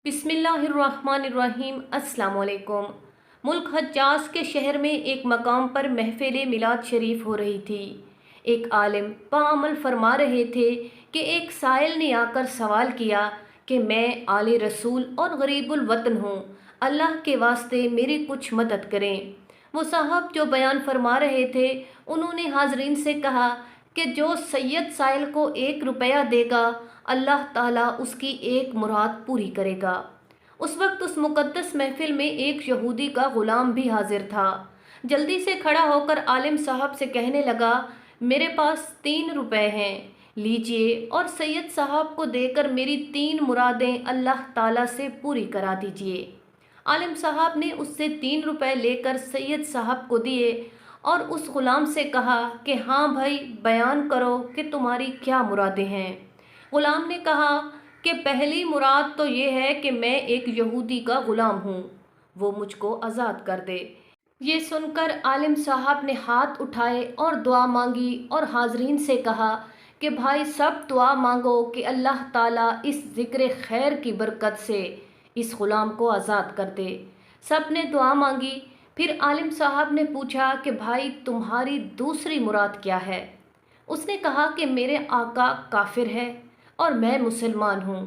बिस्मिल्लाहिर्रहमानिर्रहीम। अस्सलाम वालेकुम। मुल्क हज्जाज के शहर में एक मकाम पर महफिल मिलाद शरीफ हो रही थी। एक आलिम पाअमल फरमा रहे थे कि एक साइल ने आकर सवाल किया कि मैं आले रसूल और गरीबुल वतन हूँ, अल्लाह के वास्ते मेरी कुछ मदद करें। वो साहब जो बयान फरमा रहे थे, उन्होंने हाजरीन से कहा कि जो सैयद साइल को 1 रुपया देगा, अल्लाह ताला उसकी एक मुराद पूरी करेगा। उस वक्त उस मुकद्दस महफिल में एक यहूदी का गुलाम भी हाजिर था। जल्दी से खड़ा होकर आलिम साहब से कहने लगा, मेरे पास 3 रुपए हैं, लीजिए और सैयद साहब को देकर मेरी 3 मुरादें अल्लाह ताला से पूरी करा दीजिए। आलिम साहब ने उससे 3 रुपए लेकर सैयद साहब को दिए और उस गुलाम से कहा कि हाँ भाई, बयान करो कि तुम्हारी क्या मुरादें हैं। गुलाम ने कहा कि पहली मुराद तो ये है कि मैं एक यहूदी का गुलाम हूँ, वो मुझको आज़ाद कर दे। ये सुनकर आलिम साहब ने हाथ उठाए और दुआ मांगी और हाजरीन से कहा कि भाई सब दुआ मांगो कि अल्लाह ताला इस ज़िक्र खैर की बरकत से इस ग़ुलाम को आज़ाद कर दे। सब ने दुआ मांगी। फिर आलिम साहब ने पूछा कि भाई तुम्हारी दूसरी मुराद क्या है। उसने कहा कि मेरे आका काफिर है और मैं मुसलमान हूँ।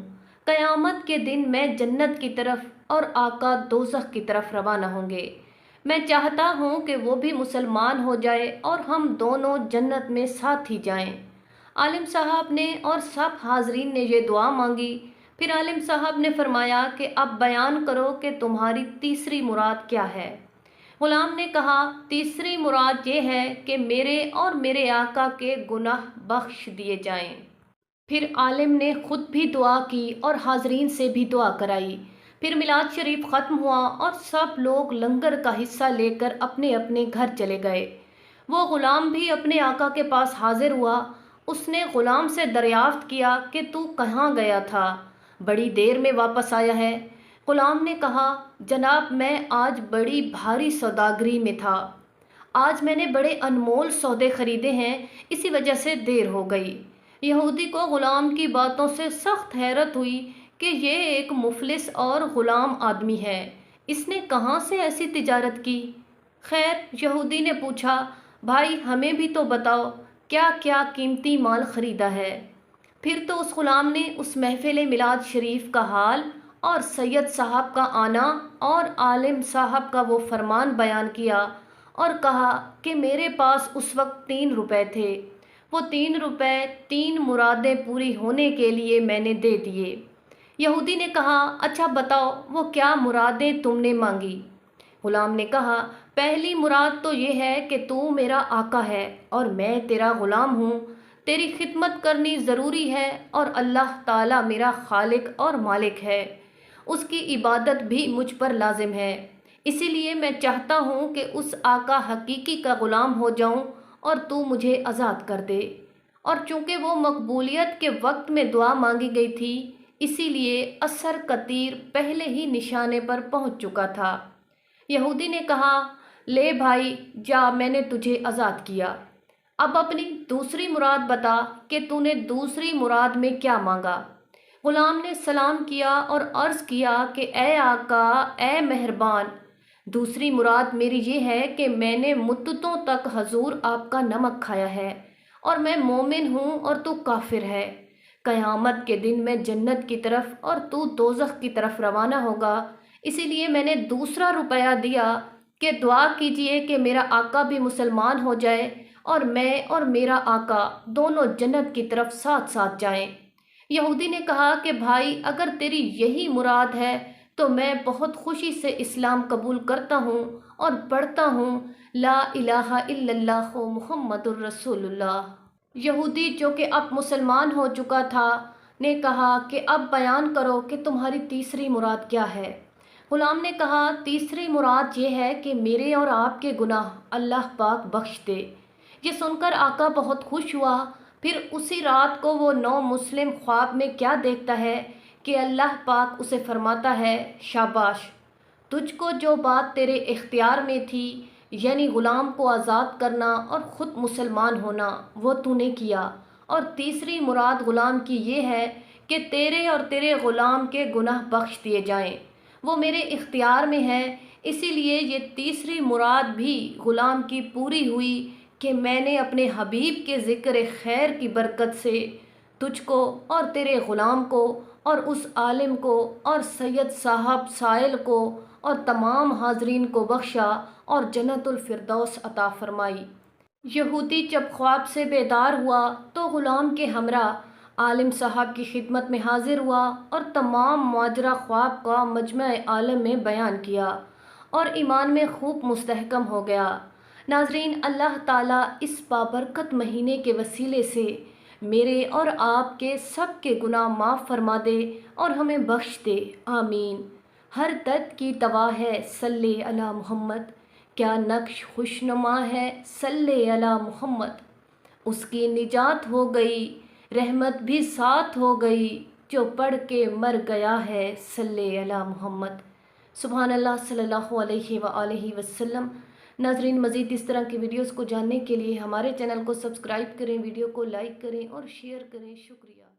क़यामत के दिन मैं जन्नत की तरफ और आका दोज़ख की तरफ रवाना होंगे। मैं चाहता हूँ कि वो भी मुसलमान हो जाए और हम दोनों जन्नत में साथ ही जाएं। आलिम साहब ने और सब हाजरीन ने ये दुआ मांगी। फिर आलिम साहब ने फरमाया कि अब बयान करो कि तुम्हारी तीसरी मुराद क्या है। ग़ुलाम ने कहा, तीसरी मुराद ये है कि मेरे और मेरे आका के गुनाह बख्श दिए जाएं। फिर आलिम ने खुद भी दुआ की और हाजरीन से भी दुआ कराई। फिर मिलाद शरीफ ख़त्म हुआ और सब लोग लंगर का हिस्सा लेकर अपने अपने घर चले गए। वो ग़ुलाम भी अपने आका के पास हाजिर हुआ। उसने ग़ुलाम से दरियाफ्त किया कि तू कहाँ गया था, बड़ी देर में वापस आया है। ग़ुलाम ने कहा, जनाब मैं आज बड़ी भारी सौदागरी में था, आज मैंने बड़े अनमोल सौदे ख़रीदे हैं, इसी वजह से देर हो गई। यहूदी को ग़ुलाम की बातों से सख्त हैरत हुई कि ये एक मुफलिस और ग़ुलाम आदमी है, इसने कहाँ से ऐसी तिजारत की। खैर, यहूदी ने पूछा, भाई हमें भी तो बताओ क्या क्या कीमती माल ख़रीदा है। फिर तो उस ग़ुलाम ने उस महफिल मिलाद शरीफ का हाल और सैयद साहब का आना और आलिम साहब का वो फरमान बयान किया और कहा कि मेरे पास उस वक्त 3 रुपए थे, वो 3 रुपए 3 मुरादें पूरी होने के लिए मैंने दे दिए। यहूदी ने कहा, अच्छा बताओ वो क्या मुरादें तुमने मांगी। ग़ुलाम ने कहा, पहली मुराद तो ये है कि तू मेरा आका है और मैं तेरा ग़ुलाम हूँ, तेरी खिदमत करनी ज़रूरी है और अल्लाह ताला मेरा खालिक और मालिक है, उसकी इबादत भी मुझ पर लाजिम है। इसीलिए मैं चाहता हूँ कि उस आका हकीकी का ग़ुलाम हो जाऊँ और तू मुझे आज़ाद कर दे। और चूँकि वो मकबूलियत के वक्त में दुआ मांगी गई थी, इसीलिए असर का तीर पहले ही निशाने पर पहुँच चुका था। यहूदी ने कहा, ले भाई जा, मैंने तुझे आज़ाद किया। अब अपनी दूसरी मुराद बता कि तूने दूसरी मुराद में क्या मांगा। ग़ुलाम ने सलाम किया और अर्ज़ किया कि ए आका, ए मेहरबान, दूसरी मुराद मेरी ये है कि मैंने मुद्दतों तक हजूर आपका नमक खाया है और मैं मोमिन हूँ और तू काफिर है। क़यामत के दिन मैं जन्नत की तरफ और तू दोज़ख की तरफ रवाना होगा, इसीलिए मैंने दूसरा रुपया दिया कि दुआ कीजिए कि मेरा आका भी मुसलमान हो जाए और मैं और मेरा आका दोनों जन्नत की तरफ साथ साथ जाएं। यहूदी ने कहा कि भाई अगर तेरी यही मुराद है तो मैं बहुत खुशी से इस्लाम कबूल करता हूँ और पढ़ता हूँ ला इलाहा इल्लल्लाह मुहम्मदुर रसूलुल्लाह। यहूदी जो कि अब मुसलमान हो चुका था ने कहा कि अब बयान करो कि तुम्हारी तीसरी मुराद क्या है। ग़ुलाम ने कहा, तीसरी मुराद ये है कि मेरे और आपके गुनाह अल्लाह पाक बख्श दे। ये सुनकर आका बहुत खुश हुआ। फिर उसी रात को वो नौ मुस्लिम ख्वाब में क्या देखता है कि अल्लाह पाक उसे फरमाता है, शाबाश, तुझको जो बात तेरे इख्तियार में थी, यानी ग़ुलाम को आज़ाद करना और ख़ुद मुसलमान होना, वो तूने किया। और तीसरी मुराद ग़ुलाम की ये है کہ تیرے اور تیرے غلام کے گناہ بخش دیے جائیں، وہ میرے اختیار میں ہے۔ اسی لیے یہ تیسری مراد بھی غلام کی پوری ہوئی کہ میں نے اپنے حبیب کے ذکر خیر کی برکت سے تجھ کو اور تیرے غلام کو اور اس عالم کو اور سید صاحب سائل کو اور تمام حاضرین کو بخشا اور جنت الفردوس عطا فرمائی۔ یہودی جب خواب سے بیدار ہوا تو غلام کے ہمراہ عالم صاحب کی خدمت میں حاضر ہوا اور تمام ماجرا خواب کا مجمع عالم میں بیان کیا اور ایمان میں خوب مستحکم ہو گیا۔ ناظرین، اللہ تعالیٰ اس بابرکت مہینے کے وسیلے سے میرے اور آپ کے سب کے گناہ معاف فرما دے اور ہمیں بخش دے، آمین۔ ہر درد کی دوا ہے، صلی علی محمد۔ کیا نقش خوشنما ہے، صلی علی محمد۔ اس کی نجات ہو گئی، رحمت بھی ساتھ ہو گئی، جو پڑھ کے مر گیا ہے، صلی علی محمد۔ سبحان اللہ، صلی اللہ علیہ وآلہ وسلم۔ ناظرین، مزید اس طرح کی ویڈیوز کو جاننے کے لیے ہمارے چینل کو سبسکرائب کریں، ویڈیو کو لائک کریں اور شیئر کریں۔ شکریہ۔